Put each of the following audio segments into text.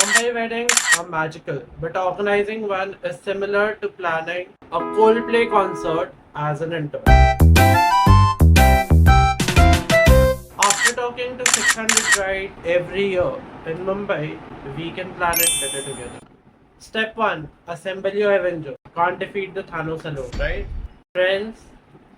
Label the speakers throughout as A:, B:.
A: Mumbai weddings are magical, but organizing one is similar to planning a Coldplay concert as an intern. After talking to 600 brides every year in Mumbai, we can plan it better together. Step 1. Assemble your Avenger. Can't defeat the Thanos alone, right? Friends,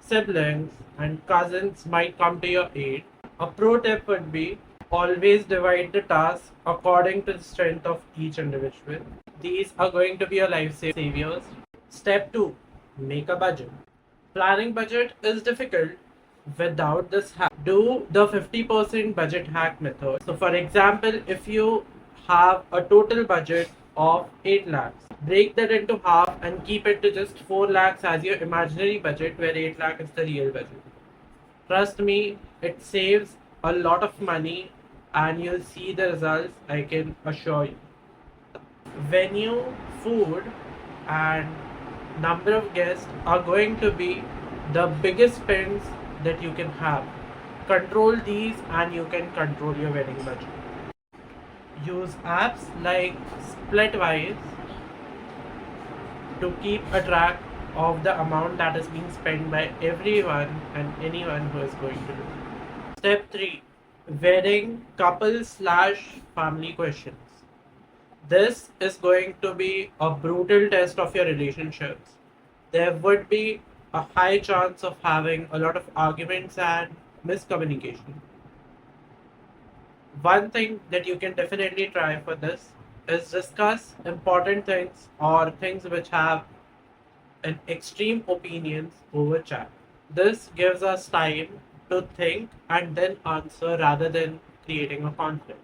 A: siblings, and cousins might come to your aid. A pro tip would be always divide the task according to the strength of each individual. These are going to be your life saviors. Step 2. Make a budget. Planning budget is difficult without this hack. Do the 50% budget hack method. So, for example, if you have a total budget of 8 lakhs, break that into half and keep it to just 4 lakhs as your imaginary budget, where 8 lakh is the real budget. Trust me, it saves a lot of money and you'll see the results, I can assure you. Venue, food, and number of guests are going to be the biggest spends that you can have. Control these and you can control your wedding budget. Use apps like Splitwise to keep a track of the amount that is being spent by everyone and anyone who is going to do. Step 3. Wedding couple / family questions. This is going to be a brutal test of your relationships. There would be a high chance of having a lot of arguments and miscommunication. One thing that you can definitely try for this is discuss important things or things which have an extreme opinions over chat. This gives us time to think and then answer rather than creating a conflict.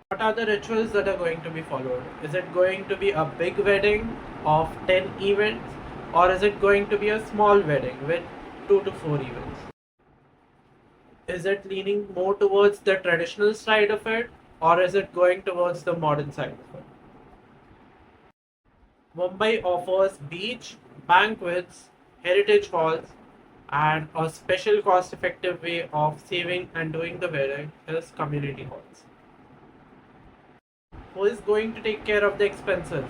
A: What are the rituals that are going to be followed? Is it going to be a big wedding of 10 events, or is it going to be a small wedding with 2 to 4 events? Is it leaning more towards the traditional side of it, or is it going towards the modern side of it? Mumbai offers beach, banquets, heritage halls, and a special cost effective way of saving and doing the wedding is community halls. Who is going to take care of the expenses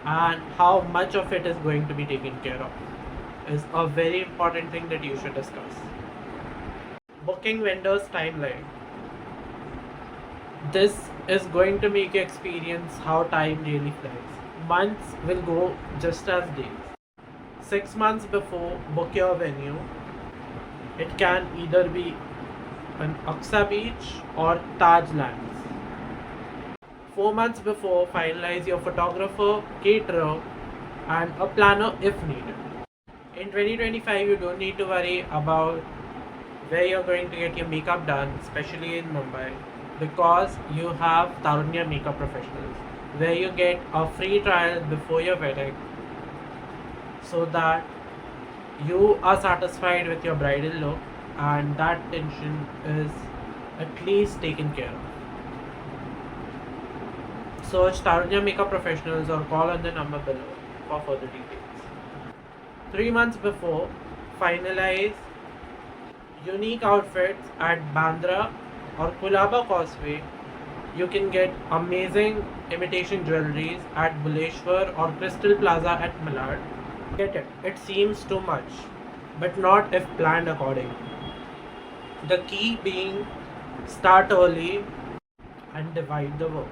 A: and how much of it is going to be taken care of is a very important thing that you should discuss. Booking vendors timeline. This is going to make you experience how time really flies. Months will go just as days. 6 months before, book your venue. It can either be an Aksa Beach or Taj Lands. 4 months before, finalize your photographer, caterer, and a planner if needed. In 2025, you don't need to worry about where you're going to get your makeup done, especially in Mumbai, because you have Tarunya makeup professionals, where you get a free trial before your wedding so that you are satisfied with your bridal look and that tension is at least taken care of. Search Tarunya Makeup Professionals or call on the number below for further details. 3 months before, finalize unique outfits at Bandra or Kulaba Causeway. You can get amazing imitation jewelries at Buleshwar or Crystal Plaza at Malad. Get it. It seems too much, but not if planned accordingly. The key being start early and divide the work.